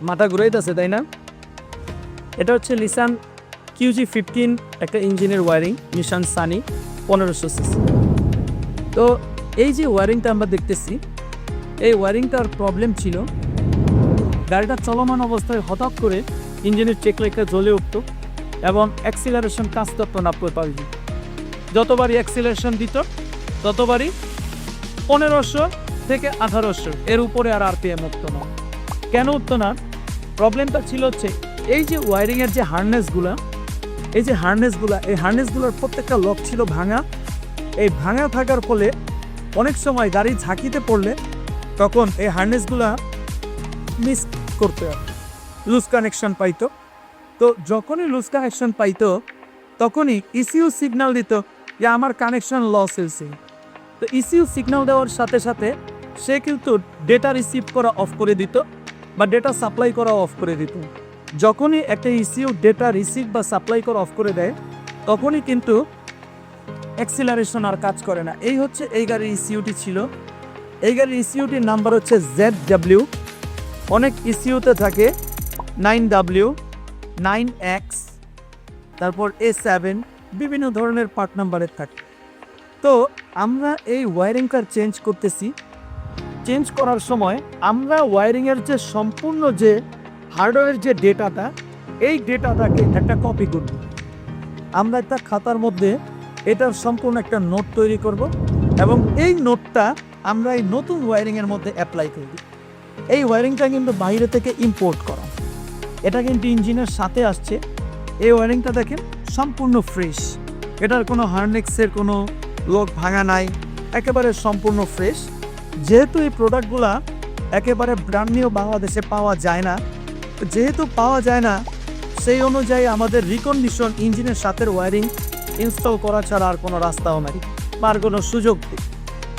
মাথা ঘুরাইতেছে তাই না? এটা হচ্ছে নিসান QG15 একটা ইঞ্জিনের ওয়ারিং, নিসান সানি 1500 সিসি। তো এই যে ওয়ারিংটা আমরা দেখতেছি, এই ওয়ারিংটার প্রবলেম ছিল গাড়িটা চলমান অবস্থায় হঠাৎ করে ইঞ্জিনের চেক লাইটটা জ্বলে উঠতো এবং অ্যাক্সিলারেশন কাজ করতো না প্রপারলি। যতবারই অ্যাক্সিলারেশন দিত ততবারই 1500 থেকে 1800 এর উপরে আর RPM উঠতো না। কেন উঠতো না? প্রবলেমটা ছিল হচ্ছে এই যে ওয়ারিংয়ের যে হার্নেসগুলো, এই হার্নেসগুলোর প্রত্যেকটা লক ছিল ভাঙা। এই ভাঙা থাকার ফলে অনেক সময় গাড়ি ঝাঁকিতে পড়লে তখন এই হার্নেসগুলো মিস করতে লুজ কানেকশন পাইতো। তো যখনই লুজ কানেকশন পাইতো তখনই ECU সিগন্যাল দিত যে আমার কানেকশন লস হয়েছে। তো ECU সিগন্যাল দেওয়ার সাথে সাথে সে কিন্তু ডেটা রিসিভ করা অফ করে দিত বা ডেটা সাপ্লাই করা অফ করে দিত। যখনই একটা ECU ডেটা রিসিভ বা সাপ্লাই করা অফ করে দেয় তখনই কিন্তু অ্যাক্সিলারেশন আর কাজ করে না। এই হচ্ছে এই গাড়ির ECUটি ছিল। এই গাড়ির ECUটির নাম্বার হচ্ছে ZW। অনেক ECUতে থাকে 9W, 9X, তারপর A7, বিভিন্ন ধরনের পার্ট নাম্বারের থাকে। তো আমরা এই ওয়ারিংটা চেঞ্জ করতেছি। চেঞ্জ করার সময় আমরা ওয়ারিংয়ের যে সম্পূর্ণ যে হার্ডওয়্যার যে ডেটাটা, এই ডেটাটাকে একটা কপি করব। আমরা একটা খাতার মধ্যে এটার সম্পূর্ণ একটা নোট তৈরি করব এবং এই নোটটা আমরা এই নতুন ওয়ারিংয়ের মধ্যে অ্যাপ্লাই করব। এই ওয়ারিংটা কিন্তু বাইরে থেকে ইম্পোর্ট করা, এটা কিন্তু ইঞ্জিনের সাথে আসছে। এই ওয়ারিংটা দেখেন সম্পূর্ণ ফ্রেশ, এটার কোনো হার্নেক্সের কোনো লক ভাঙা নাই, একেবারে সম্পূর্ণ ফ্রেশ। যেহেতু এই প্রোডাক্টগুলা একেবারে ব্র্যান্ড নিউ বাংলাদেশে পাওয়া যায় না, যেহেতু পাওয়া যায় না সেই অনুযায়ী আমাদের রিকন্ডিশন ইঞ্জিনের সাথে ওয়ারিং ইনস্টল করা ছাড়া আর কোনো রাস্তাও নাই বা আর কোনো সুযোগ নেই।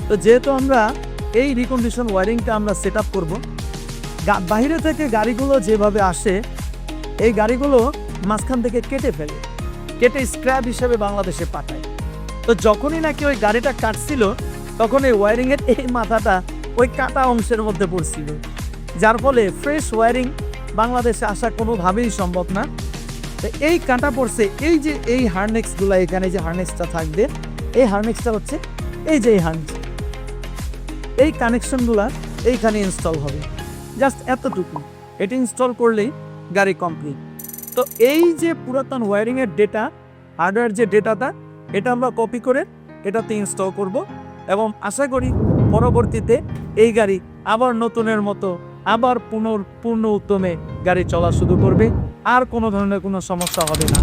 তো যেহেতু আমরা এই রিকন্ডিশন ওয়ারিংটা আমরা সেট আপ করবো, বাইরে থেকে গাড়িগুলো যেভাবে আসে এই গাড়িগুলো মাঝখান থেকে কেটে স্ক্র্যাপ হিসেবে বাংলাদেশে পাঠায়। তো যখনই নাকি ওই গাড়িটা কাটছিল তখন এই ওয়ারিংয়ের এই মাথাটা ওই কাটা অংশের মধ্যে পড়ছিল, যার ফলে ফ্রেশ ওয়ারিং বাংলাদেশে আসা কোনোভাবেই সম্ভব না। তো এই কাটা পড়ছে, এই যে এই হার্নেক্সগুলো, এখানে যে হার্নেক্সটা থাকবে, এই হার্নেক্সটা হচ্ছে এই যে এই কানেকশনগুলা এইখানে ইনস্টল হবে। জাস্ট এতটুকু, এটি ইনস্টল করলেই গাড়ি কমপ্লিট। তো এই যে পুরাতন ওয়ারিংয়ের ডেটা, হার্ডওয়্যার যে ডেটাটা, এটা আমরা কপি করে এটাতে ইনস্টল করব এবং আশা করি পরবর্তীতে এই গাড়ি আবার নতুনের মতো আবার পূর্ণ উদ্যমে গাড়ি চলা শুরু করবে, আর কোনো ধরনের কোনো সমস্যা হবে না।